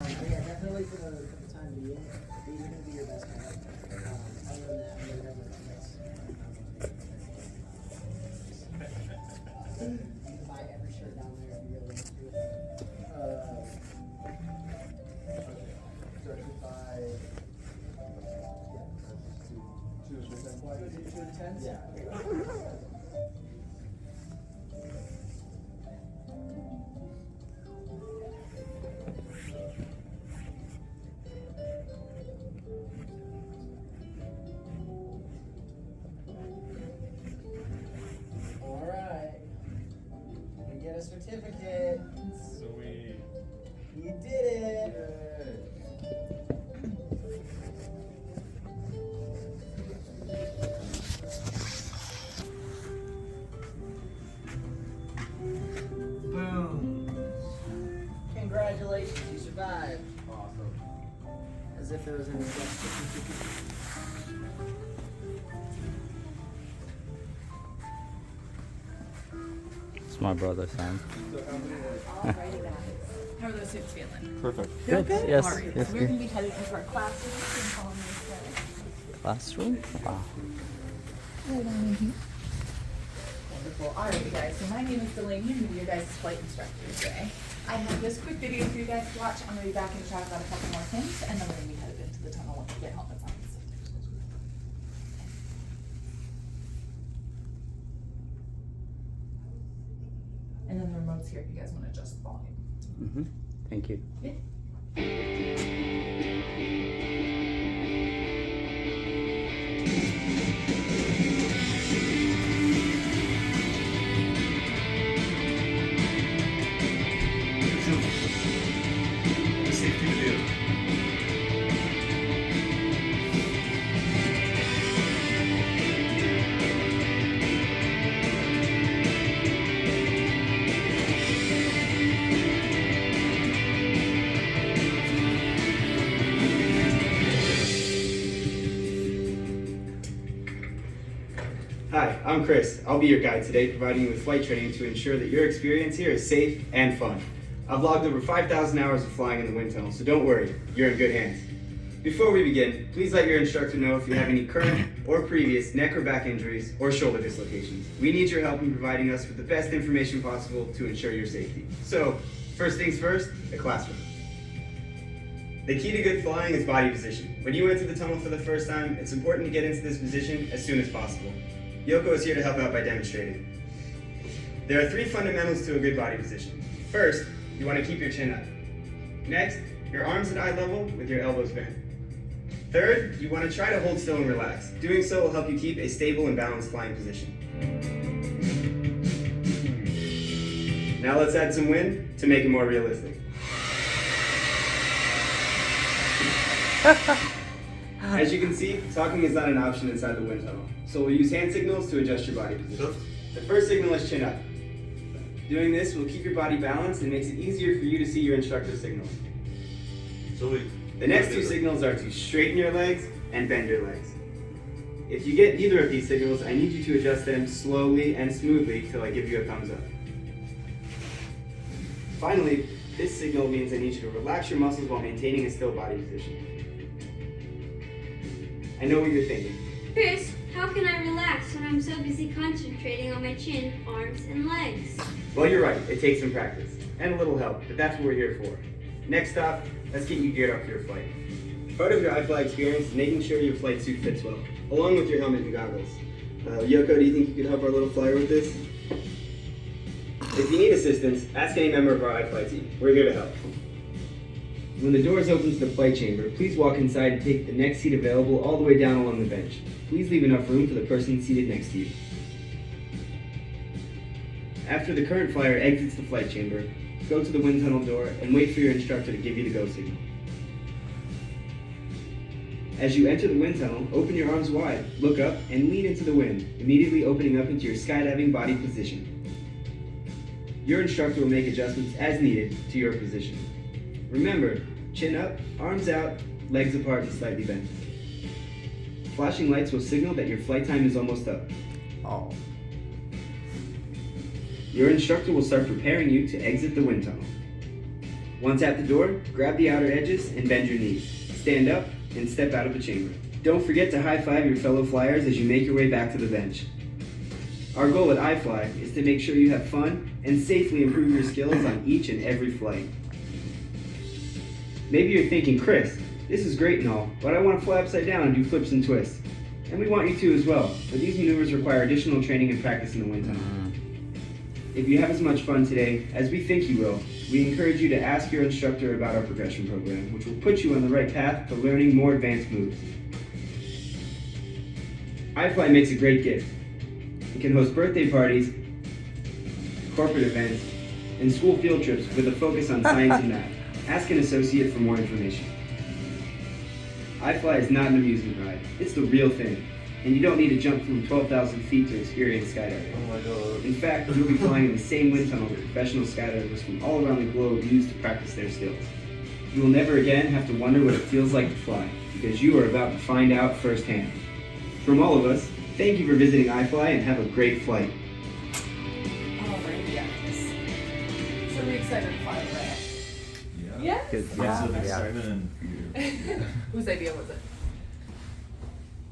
Yeah, definitely for the time being, you're going to be your best pilot. Other than that, you have no choice. You can buy every shirt down there if you really want to. Directed by two of the 10 flights. Two of the tens? Yeah. All right. We get a certificate. Sweet. You did it. Boom. Congratulations, you survived. Awesome. As if there was any question. It's my brother's hand. So how many Alrighty guys. How are those suits feeling? Perfect. Feel good? Yes, Alright, yes, so we're good. going to be headed into our classroom and follow me together. Classroom? Wow. Right on in here. Wonderful. Alrighty guys, so my name is Delaney. I'm going to be your guys' flight instructor today. I have this quick video for you guys to watch. I'm going to be back and chat about a couple more things, and then we're going to be headed into the tunnel once we get helmets on. And then the remote's here if you guys want to adjust the volume. Mm-hmm. Thank you. Yeah. Safety video. Hi, I'm Chris. I'll be your guide today, providing you with flight training to ensure that your experience here is safe and fun. I've logged over 5,000 hours of flying in the wind tunnel, so don't worry, you're in good hands. Before we begin, please let your instructor know if you have any current or previous neck or back injuries or shoulder dislocations. We need your help in providing us with the best information possible to ensure your safety. So, first things first, the classroom. The key to good flying is body position. When you enter the tunnel for the first time, it's important to get into this position as soon as possible. Yoko is here to help out by demonstrating. There are three fundamentals to a good body position. First, you want to keep your chin up. Next, your arms at eye level with your elbows bent. Third, you want to try to hold still and relax. Doing so will help you keep a stable and balanced flying position. Now let's add some wind to make it more realistic. As you can see, talking is not an option inside the wind tunnel, so we'll use hand signals to adjust your body position. The first signal is chin up. Doing this will keep your body balanced and makes it easier for you to see your instructor's signals. The next two signals are to straighten your legs and bend your legs. If you get either of these signals, I need you to adjust them slowly and smoothly till I give you a thumbs up. Finally, this signal means I need you to relax your muscles while maintaining a still body position. I know what you're thinking. Chris, how can I relax when I'm so busy concentrating on my chin, arms, and legs? Well, you're right, it takes some practice and a little help, but that's what we're here for. Next up, let's get you geared up for your flight. Part of your iFly experience is making sure your flight suit fits well, along with your helmet and goggles. Yoko, do you think you could help our little flyer with this? If you need assistance, ask any member of our iFly team. We're here to help. When the doors open to the flight chamber, please walk inside and take the next seat available all the way down along the bench. Please leave enough room for the person seated next to you. After the current flyer exits the flight chamber, go to the wind tunnel door and wait for your instructor to give you the go signal. As you enter the wind tunnel, open your arms wide, look up, and lean into the wind, immediately opening up into your skydiving body position. Your instructor will make adjustments as needed to your position. Remember, chin up, arms out, legs apart and slightly bent. Flashing lights will signal that your flight time is almost up. Oh. Your instructor will start preparing you to exit the wind tunnel. Once at the door, grab the outer edges and bend your knees. Stand up and step out of the chamber. Don't forget to high-five your fellow flyers as you make your way back to the bench. Our goal at iFly is to make sure you have fun and safely improve your skills on each and every flight. Maybe you're thinking, Chris, this is great and all, but I want to fly upside down and do flips and twists. And we want you to as well, but these maneuvers require additional training and practice in the wind tunnel. If you have as much fun today as we think you will, we encourage you to ask your instructor about our progression program, which will put you on the right path to learning more advanced moves. iFly makes a great gift. It can host birthday parties, corporate events, and school field trips with a focus on science and math. Ask an associate for more information. iFly is not an amusement ride. It's the real thing. And you don't need to jump from 12,000 feet to experience skydiving. Oh my god. In fact, you'll be flying in the same wind tunnel that professional skydivers from all around the globe use to practice their skills. You will never again have to wonder what it feels like to fly, because you are about to find out firsthand. From all of us, thank you for visiting iFly and have a great flight. Alrighty, guys. So we're excited to fly, right? Yeah. Yes? Good. Mix Yeah, of yeah. excitement and fear. Whose idea was it?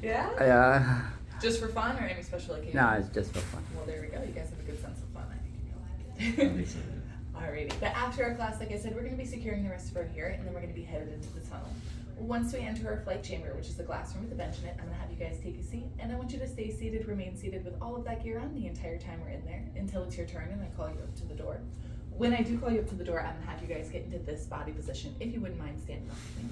Yeah? Yeah. Just for fun or any special occasion? No, it's just for fun. Well, there we go. You guys have a good sense of fun. I think you'll I'm like it. excited. Alrighty. But after our class, like I said, we're going to be securing the rest of our gear, and then we're going to be headed into the tunnel. Once we enter our flight chamber, which is the glass room with a bench in it, I'm going to have you guys take a seat, and I want you to stay seated, remain seated with all of that gear on the entire time we're in there until it's your turn and I call you up to the door. When I do call you up to the door, I'm going to have you guys get into this body position, if you wouldn't mind standing up with me.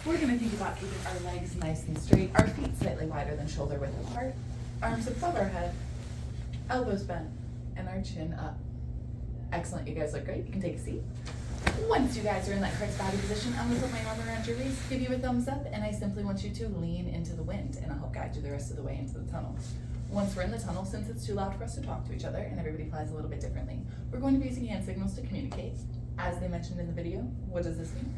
We're going to think about keeping our legs nice and straight, our feet slightly wider than shoulder width apart, arms above our head, elbows bent, and our chin up. Excellent, you guys look great. You can take a seat. Once you guys are in that correct body position, I'm going to put my arm around your waist, give you a thumbs up, and I simply want you to lean into the wind, and I'll help guide you the rest of the way into the tunnel. Once we're in the tunnel, since it's too loud for us to talk to each other, and everybody flies a little bit differently, we're going to be using hand signals to communicate. As they mentioned in the video, what does this mean?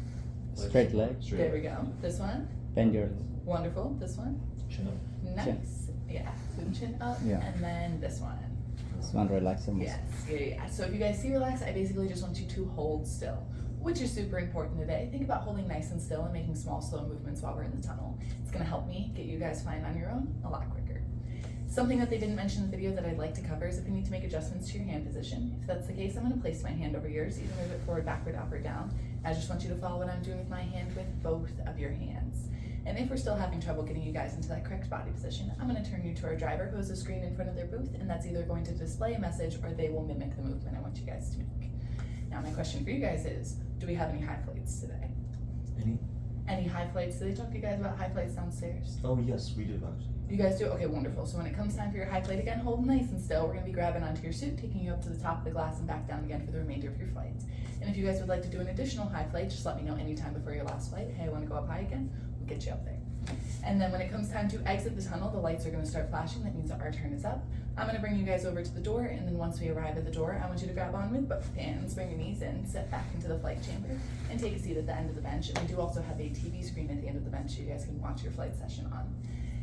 Straight leg. Straight. There we go. This one. Bend your Wonderful. This one. Chin up. Nice. Yeah. Boom chin up. Yeah. And then this one. this one relax your muscle. Yes. Yeah. So if you guys see relax, I basically just want you to hold still, which is super important today. Think about holding nice and still and making small, slow movements while we're in the tunnel. It's going to help me get you guys flying on your own a lot quicker. Something that they didn't mention in the video that I'd like to cover is if you need to make adjustments to your hand position. If that's the case, I'm going to place my hand over yours, either move it forward, backward, up, or down. I just want you to follow what I'm doing with my hand with both of your hands. And if we're still having trouble getting you guys into that correct body position, I'm going to turn you to our driver who has a screen in front of their booth, and that's either going to display a message or they will mimic the movement I want you guys to make. Now my question for you guys is, do we have any high flights today? Any high flights? Did they talk to you guys about high flights downstairs? Oh yes, we did actually. You guys do? Okay, wonderful. So when it comes time for your high flight again, hold nice and still. We're going to be grabbing onto your suit, taking you up to the top of the glass and back down again for the remainder of your flight. And if you guys would like to do an additional high flight, just let me know anytime before your last flight. Hey, I want to go up high again. We'll get you up there. And then when it comes time to exit the tunnel, the lights are going to start flashing. That means that our turn is up. I'm going to bring you guys over to the door, and then once we arrive at the door, I want you to grab on with both hands, bring your knees in, step back into the flight chamber, and take a seat at the end of the bench. And we do also have a TV screen at the end of the bench so you guys can watch your flight session on.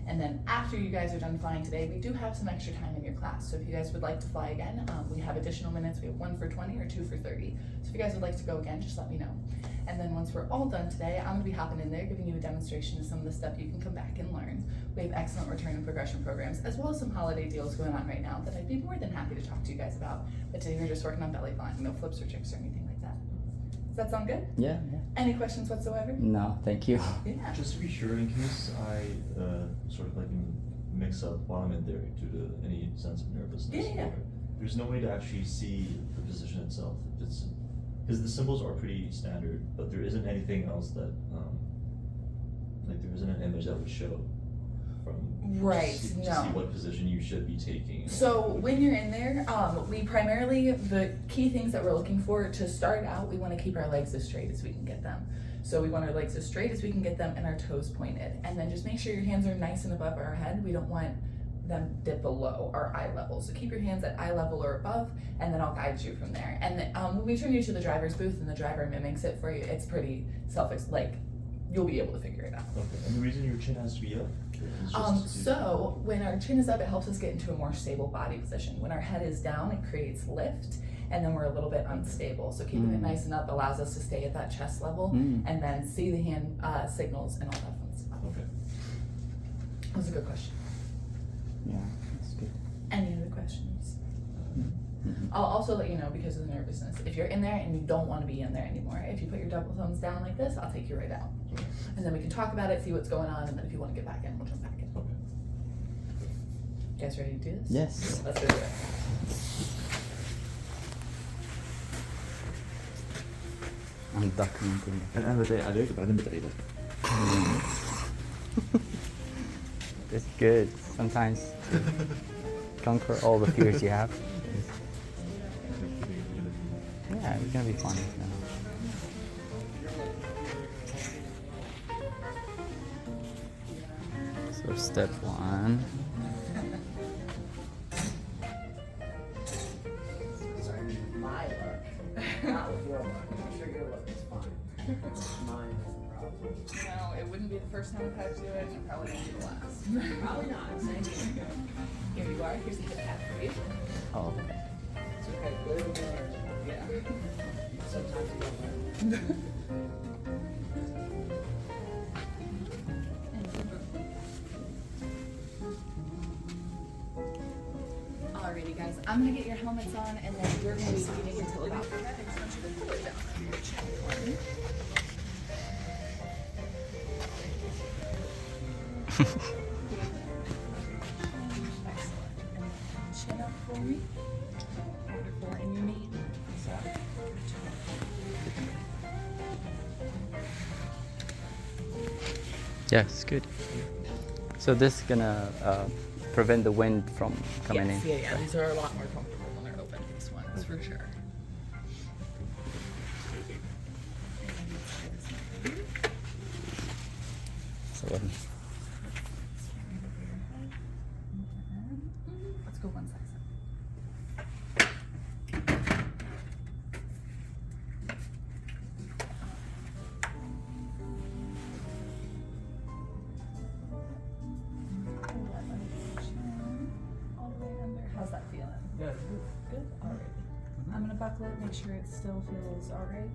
And then after you guys are done flying today, we do have some extra time in your class. So if you guys would like to fly again, we have additional minutes. We have 1 for 20 or 2 for 30. So if you guys would like to go again, just let me know. And then once we're all done today, I'm gonna be hopping in there, giving you a demonstration of some of the stuff you can come back and learn. We have excellent return and progression programs, as well as some holiday deals going on right now that I'd be more than happy to talk to you guys about. But today we're just working on belly flying, no flips or tricks or anything like that. Does that sound good? Yeah, yeah. Any questions whatsoever? No, thank you. Yeah. Just to be sure, in case I sort of like mix up while I'm in there due to any sense of nervousness, Yeah. there's no way to actually see the position itself. It's because the symbols are pretty standard, but there isn't anything else that like there isn't an image that would show from Right, to see no. what position you should be taking. So when you're in there, we primarily, the key things that we're looking for to start out, we want to keep our legs as straight as we can get them. So we want our legs as straight as we can get them and our toes pointed. And then just make sure your hands are nice and above our head. We don't want them dip below our eye level. So keep your hands at eye level or above, and then I'll guide you from there. And then, when we turn you to the driver's booth and the driver mimics it for you, it's pretty you'll be able to figure it out. Okay, and the reason your chin has to be up is just So when our chin is up, it helps us get into a more stable body position. When our head is down, it creates lift, and then we're a little bit unstable. So keeping it nice and up allows us to stay at that chest level and then see the hand signals and all that fun stuff. Okay. That was a good question. Yeah, that's good. Any other questions? Mm-hmm. I'll also let you know, because of the nervousness, if you're in there and you don't want to be in there anymore, if you put your double thumbs down like this, I'll take you right out. And then we can talk about it, see what's going on, and then if you want to get back in, we'll jump back in. Okay. You guys ready to do this? Yes. Let's go do it. I'm documenting it. أنا بدأ عليك بعدين بتعيدها. It's good. Sometimes conquer all the fears you have. Yeah, it's gonna be fun. So step 1. Sorry, my look. Not with your look. I'm sure your look is fine. Mine is the problem. No, it wouldn't be the first time I've had to do it, and it probably won't be the last. Probably not. Same here. Here you are. Here's the hip pad for you. Oh. It's okay. Live and learn. Yeah. Sometimes you don't learn. Alrighty, guys. I'm gonna get your helmets on, and then you're gonna be eating until about. I just want you to pull it down under your chin for me. Excellent. Chin up for me. Wonderful. And your name? Yes, good. So this is gonna prevent the wind from coming Yes, in. yeah. These are a lot more comfortable when they're open, these ones, for sure. So Let's go one size all the way under. How's that feeling? Good. Good? Alright. I'm gonna buckle it, make sure it still feels alright.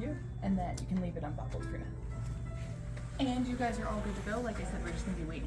Yeah. And then you can leave it unbuckled for now. And you guys are all good to go. Like I said, we're just gonna be waiting